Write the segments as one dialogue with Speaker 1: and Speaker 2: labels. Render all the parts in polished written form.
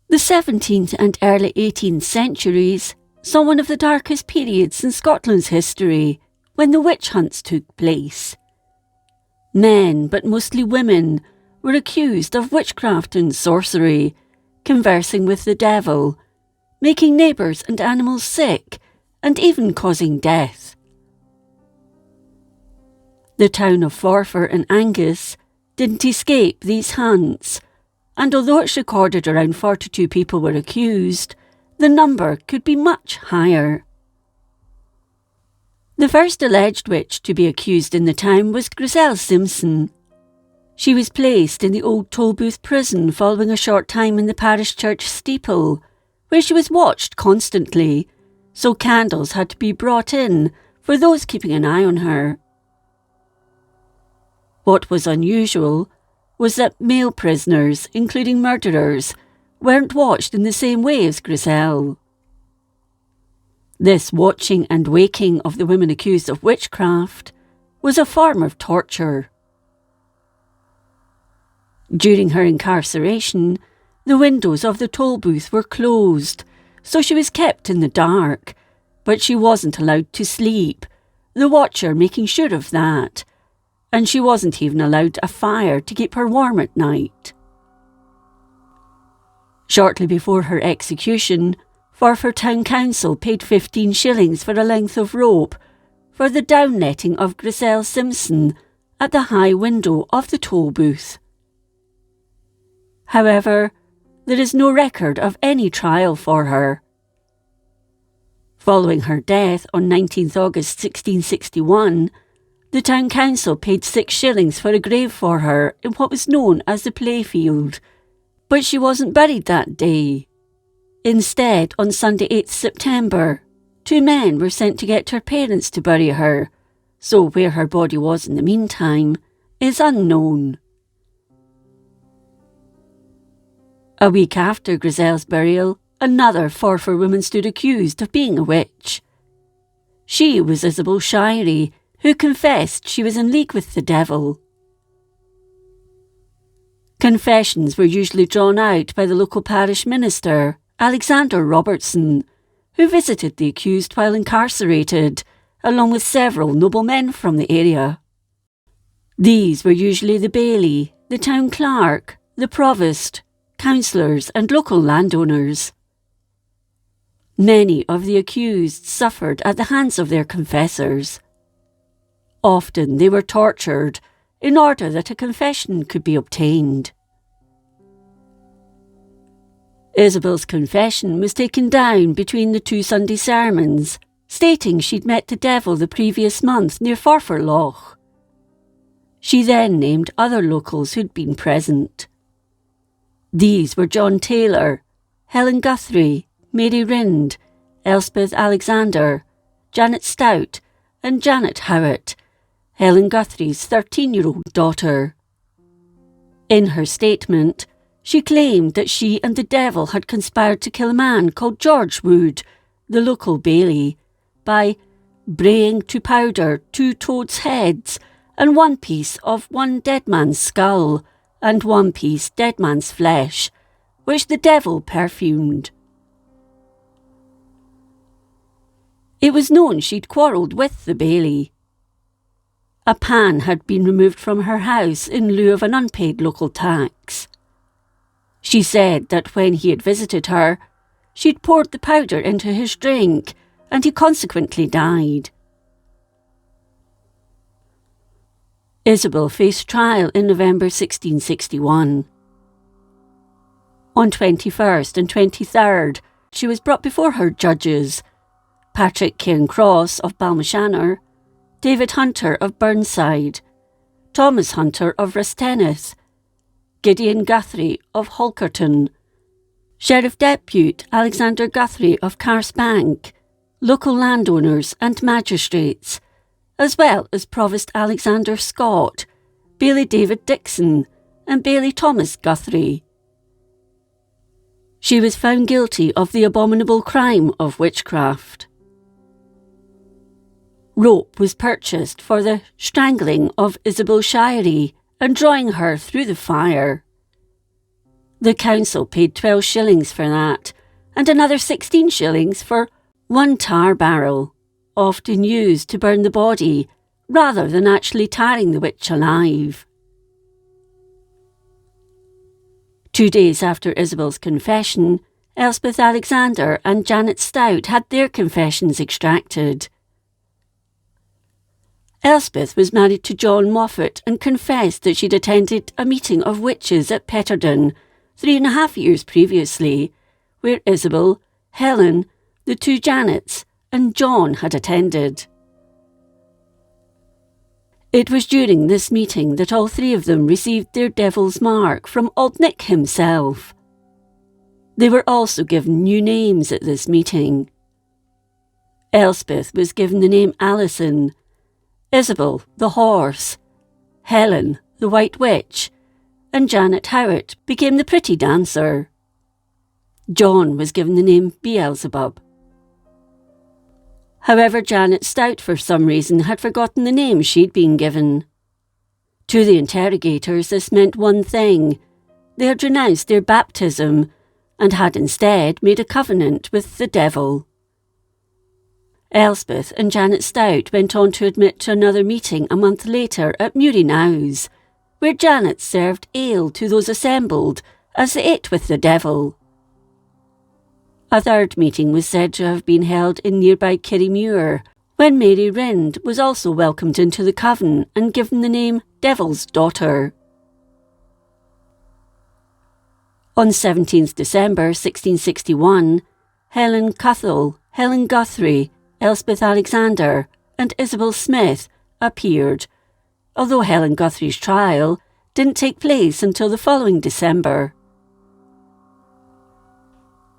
Speaker 1: The 17th and early 18th centuries saw one of the darkest periods in Scotland's history when the witch hunts took place. Men, but mostly women, were accused of witchcraft and sorcery, conversing with the devil, making neighbours and animals sick, and even causing death. The town of Forfar in Angus didn't escape these hunts, and although it's recorded around 42 people were accused, the number could be much higher. The first alleged witch to be accused in the town was Griselle Simpson. She was placed in the old Tolbooth prison following a short time in the parish church steeple, where she was watched constantly, so candles had to be brought in for those keeping an eye on her. What was unusual was that male prisoners, including murderers, weren't watched in the same way as Griselle. This watching and waking of the women accused of witchcraft was a form of torture. During her incarceration, the windows of the toll booth were closed, so she was kept in the dark, but she wasn't allowed to sleep, the watcher making sure of that, and she wasn't even allowed a fire to keep her warm at night. Shortly before her execution, Forfar Town Council paid 15 shillings for a length of rope for the down-netting of Griselle Simpson at the high window of the toll booth. However, there is no record of any trial for her. Following her death on 19th August 1661, the town council paid 6 shillings for a grave for her in what was known as the Playfield, but she wasn't buried that day. Instead, on Sunday 8th September, 2 men were sent to get her parents to bury her, so where her body was in the meantime is unknown. A week after Griselle's burial, another Forfar woman stood accused of being a witch. She was Isabel Shirey, who confessed she was in league with the devil. Confessions were usually drawn out by the local parish minister, Alexander Robertson, who visited the accused while incarcerated, along with several noblemen from the area. These were usually the baillie, the town clerk, the provost, councillors and local landowners. Many of the accused suffered at the hands of their confessors. Often they were tortured in order that a confession could be obtained. Isabel's confession was taken down between the 2 Sunday sermons, stating she'd met the devil the previous month near Forfar Loch. She then named other locals who'd been present. These were John Taylor, Helen Guthrie, Mary Rind, Elspeth Alexander, Janet Stout and Janet Howitt, Helen Guthrie's 13-year-old daughter. In her statement, she claimed that she and the devil had conspired to kill a man called George Wood, the local baillie, by braying to powder 2 toads' heads and 1 piece of one dead man's skull and 1 piece dead man's flesh, which the devil perfumed. It was known she'd quarrelled with the baillie. A pan had been removed from her house in lieu of an unpaid local tax. She said that when he had visited her, she'd poured the powder into his drink, and he consequently died. Isabel faced trial in November 1661. On 21st and 23rd, she was brought before her judges, Patrick Cairncross of Balmashanner, David Hunter of Burnside, Thomas Hunter of Rastenneth, Gideon Guthrie of Halkerton, Sheriff Depute Alexander Guthrie of Carsbank, local landowners and magistrates, as well as Provost Alexander Scott, Baillie David Dixon and Baillie Thomas Guthrie. She was found guilty of the abominable crime of witchcraft. Rope was purchased for the strangling of Isabel Shirey and drawing her through the fire. The council paid 12 shillings for that, and another 16 shillings for one tar barrel, often used to burn the body, rather than actually tarring the witch alive. 2 days after Isabel's confession, Elspeth Alexander and Janet Stout had their confessions extracted. Elspeth was married to John Moffat and confessed that she'd attended a meeting of witches at Petterdon 3.5 years previously, where Isabel, Helen, the 2 Janets, and John had attended. It was during this meeting that all 3 of them received their devil's mark from Old Nick himself. They were also given new names at this meeting. Elspeth was given the name Alison, Isabel the Horse, Helen the White Witch, and Janet Howard became the Pretty Dancer. John was given the name Beelzebub. However, Janet Stout for some reason had forgotten the name she'd been given. To the interrogators this meant one thing: they had renounced their baptism and had instead made a covenant with the devil. Elspeth and Janet Stout went on to admit to another meeting a month later at Now's, where Janet served ale to those assembled as they ate with the devil. A third meeting was said to have been held in nearby Kirriemuir, when Mary Rind was also welcomed into the coven and given the name Devil's Daughter. On 17th December 1661, Helen Cuthell, Helen Guthrie, Elspeth Alexander and Isabel Smith appeared, although Helen Guthrie's trial didn't take place until the following December.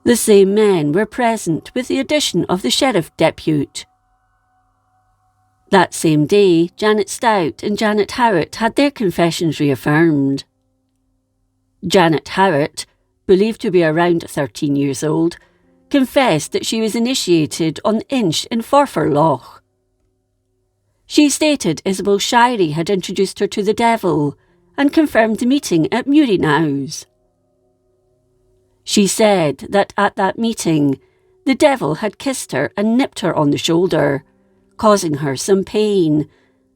Speaker 1: The same men were present with the addition of the Sheriff Depute. That same day, Janet Stout and Janet Howard had their confessions reaffirmed. Janet Howard, believed to be around 13 years old, confessed that she was initiated on Inch in Forfar Loch. She stated Isabel Shirey had introduced her to the devil and confirmed the meeting at Now's. She said that at that meeting, the devil had kissed her and nipped her on the shoulder, causing her some pain,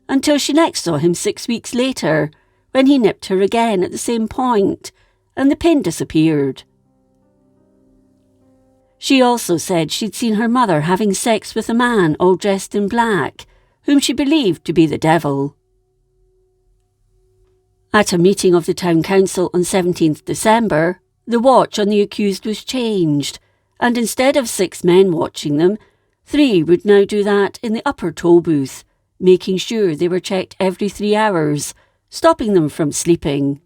Speaker 1: until she next saw him 6 weeks later, when he nipped her again at the same point, and the pain disappeared. She also said she'd seen her mother having sex with a man all dressed in black, whom she believed to be the devil. At a meeting of the town council on 17th December, the watch on the accused was changed, and instead of 6 men watching them, 3 would now do that in the upper toll booth, making sure they were checked every 3 hours, stopping them from sleeping.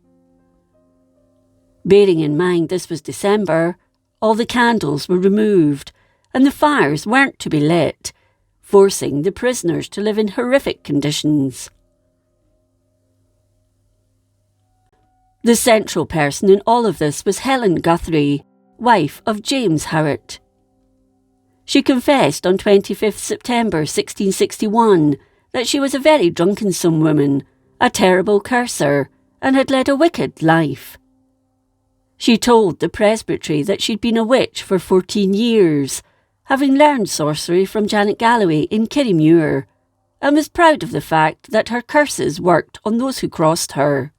Speaker 1: Bearing in mind this was December, all the candles were removed, and the fires weren't to be lit, forcing the prisoners to live in horrific conditions. The central person in all of this was Helen Guthrie, wife of James Howard. She confessed on 25th September 1661 that she was a very drunkensome woman, a terrible curser, and had led a wicked life. She told the presbytery that she'd been a witch for 14 years, having learned sorcery from Janet Galloway in Kirriemuir, and was proud of the fact that her curses worked on those who crossed her.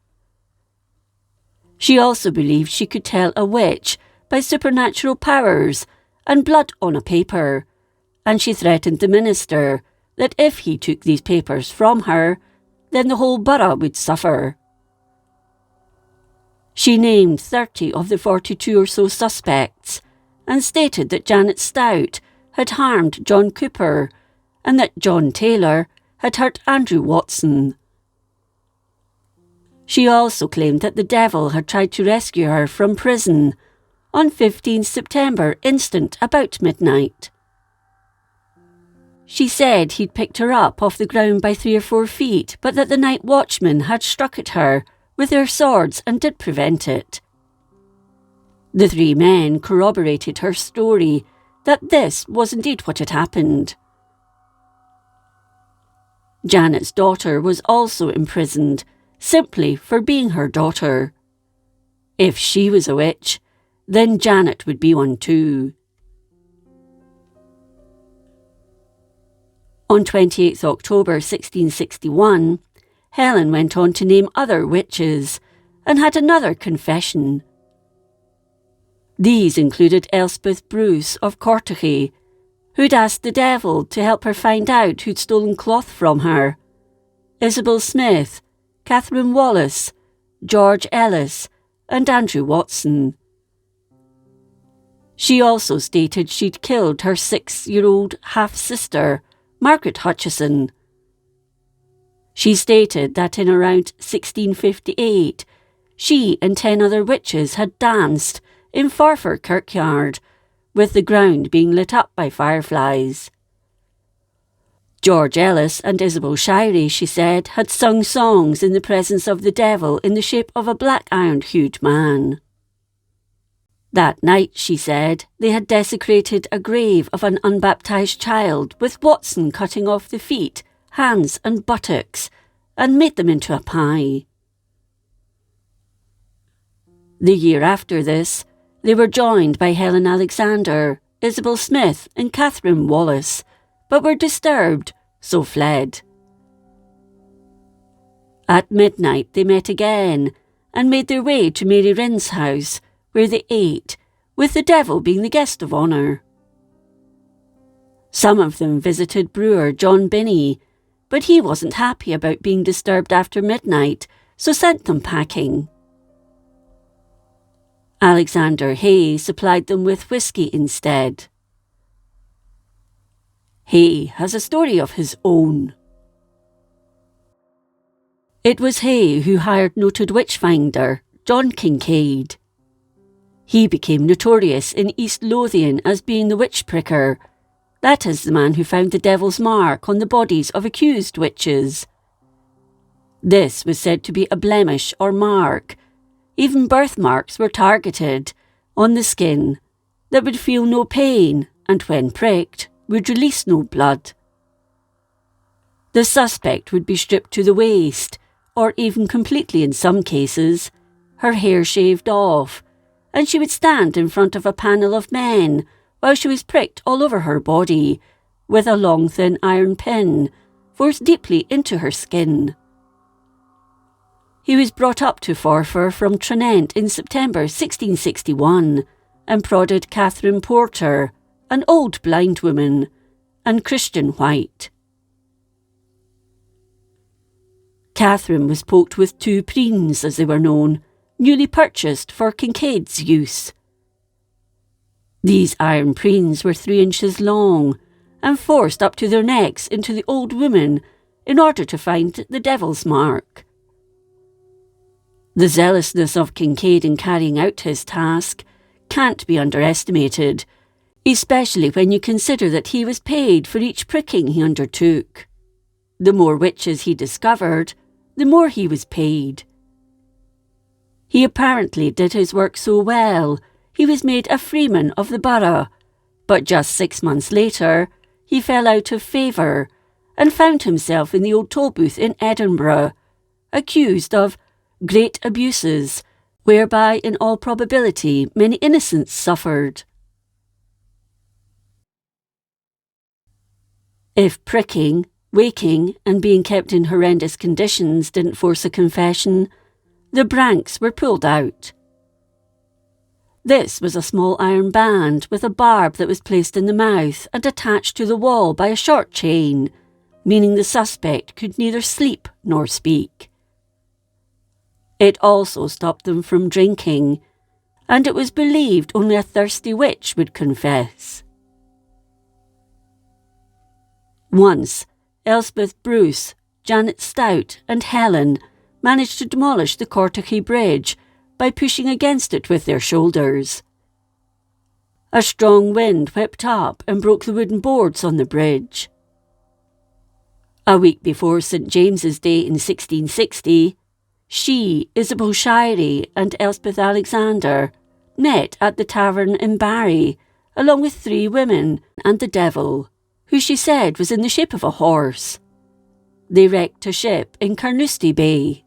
Speaker 1: She also believed she could tell a witch by supernatural powers and blood on a paper, and she threatened the minister that if he took these papers from her, then the whole borough would suffer. She named 30 of the 42 or so suspects, and stated that Janet Stout had harmed John Cooper, and that John Taylor had hurt Andrew Watson. She also claimed that the devil had tried to rescue her from prison on 15 September instant about midnight. She said he'd picked her up off the ground by 3 or 4 feet, but that the night watchmen had struck at her with their swords and did prevent it. The 3 men corroborated her story that this was indeed what had happened. Janet's daughter was also imprisoned, simply for being her daughter. If she was a witch, then Janet would be one too. On 28th October 1661, Helen went on to name other witches and had another confession. These included Elspeth Bruce of Co.AG, who'd asked the devil to help her find out who'd stolen cloth from her, Isabel Smith, Catherine Wallace, George Ellis, and Andrew Watson. She also stated she'd killed her 6-year-old half-sister, Margaret Hutchison. She stated that in around 1658, she and 10 other witches had danced in Forfar kirkyard, with the ground being lit up by fireflies. George Ellis and Isabel Shirey, she said, had sung songs in the presence of the devil in the shape of a black-ironed-hued man. That night, she said, they had desecrated a grave of an unbaptized child with Watson cutting off the feet, hands and buttocks, and made them into a pie. The year after this, they were joined by Helen Alexander, Isabel Smith and Catherine Wallace, but were disturbed, so fled. At midnight they met again and made their way to Mary Ryn's house, where they ate, with the devil being the guest of honour. Some of them visited brewer John Binney, but he wasn't happy about being disturbed after midnight, so sent them packing. Alexander Hay supplied them with whisky instead. Hay has a story of his own. It was Hay who hired noted witchfinder John Kincaid. He became notorious in East Lothian as being the witch pricker, that is, the man who found the devil's mark on the bodies of accused witches. This was said to be a blemish or mark. Even birthmarks were targeted on the skin that would feel no pain and, when pricked, would release no blood. The suspect would be stripped to the waist, or even completely in some cases, her hair shaved off, and she would stand in front of a panel of men while she was pricked all over her body with a long thin iron pin forced deeply into her skin. He was brought up to Forfar from Tranent in September 1661 and prodded Catherine Porter, an old blind woman, and Christian White. Catherine was poked with 2 preens, as they were known, newly purchased for Kincaid's use. These iron preens were 3 inches long and forced up to their necks into the old woman in order to find the devil's mark. The zealousness of Kincaid in carrying out his task can't be underestimated, especially when you consider that he was paid for each pricking he undertook. The more witches he discovered, the more he was paid. He apparently did his work so well, he was made a freeman of the borough, but just 6 months later, he fell out of favour and found himself in the old Tolbooth in Edinburgh, accused of great abuses, whereby in all probability many innocents suffered. If pricking, waking and being kept in horrendous conditions didn't force a confession, the branks were pulled out. This was a small iron band with a barb that was placed in the mouth and attached to the wall by a short chain, meaning the suspect could neither sleep nor speak. It also stopped them from drinking, and it was believed only a thirsty witch would confess. Once, Elspeth Bruce, Janet Stout and Helen managed to demolish the Co.AG bridge by pushing against it with their shoulders. A strong wind whipped up and broke the wooden boards on the bridge. A week before St. James's Day in 1660, she, Isabel Shirey and Elspeth Alexander met at the tavern in Barry, along with 3 women and the devil, who she said was in the shape of a horse. They wrecked a ship in Carnoustie Bay.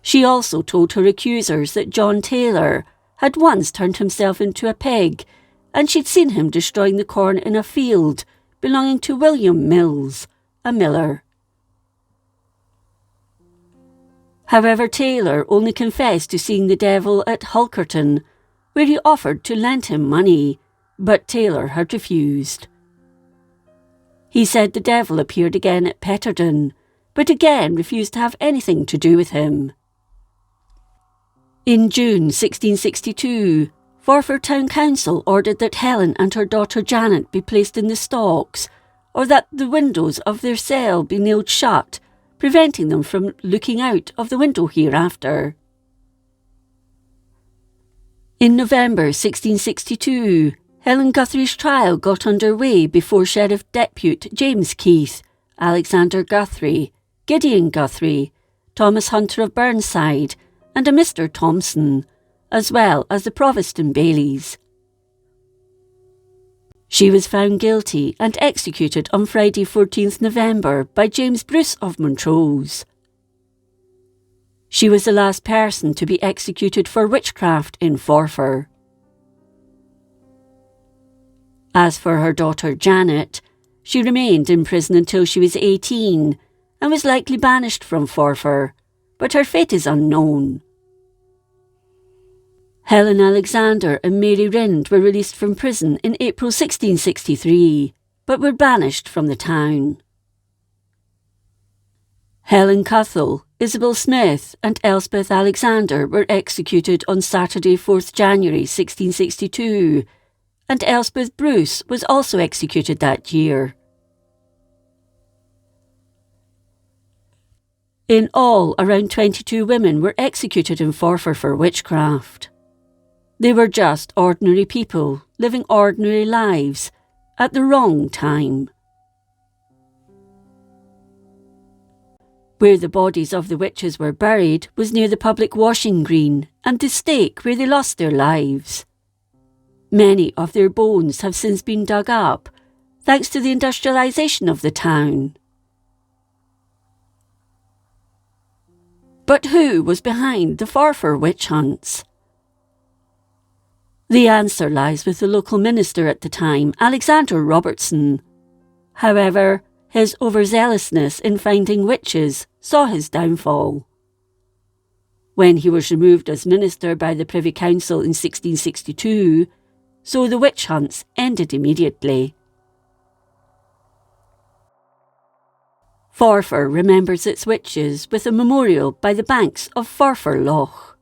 Speaker 1: She also told her accusers that John Taylor had once turned himself into a pig, and she'd seen him destroying the corn in a field belonging to William Mills, a miller. However, Taylor only confessed to seeing the devil at Hulkerton, where he offered to lend him money, but Taylor had refused. He said the devil appeared again at Petterden, but again refused to have anything to do with him. In June 1662, Forfar Town Council ordered that Helen and her daughter Janet be placed in the stocks, or that the windows of their cell be nailed shut, preventing them from looking out of the window hereafter. In November 1662, Helen Guthrie's trial got underway before Sheriff Depute James Keith, Alexander Guthrie, Gideon Guthrie, Thomas Hunter of Burnside, and a Mr. Thompson, as well as the Provost and Bailies. She was found guilty and executed on Friday 14th November by James Bruce of Montrose. She was the last person to be executed for witchcraft in Forfar. As for her daughter Janet, she remained in prison until she was 18 and was likely banished from Forfar, but her fate is unknown. Helen Alexander and Mary Rind were released from prison in April 1663, but were banished from the town. Helen Cuthell, Isabel Smith and Elspeth Alexander were executed on Saturday 4th January 1662, and Elspeth Bruce was also executed that year. In all, around 22 women were executed in Forfar for witchcraft. They were just ordinary people living ordinary lives at the wrong time. Where the bodies of the witches were buried was near the public washing green and the stake where they lost their lives. Many of their bones have since been dug up, thanks to the industrialisation of the town. But who was behind the Forfar witch hunts? The answer lies with the local minister at the time, Alexander Robertson. However, his overzealousness in finding witches saw his downfall. When he was removed as minister by the Privy Council in 1662, so the witch hunts ended immediately. Forfar remembers its witches with a memorial by the banks of Forfar Loch.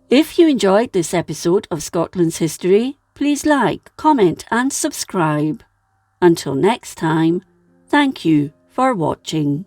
Speaker 1: If you enjoyed this episode of Scotland's History, please like, comment and subscribe. Until next time, thank you for watching.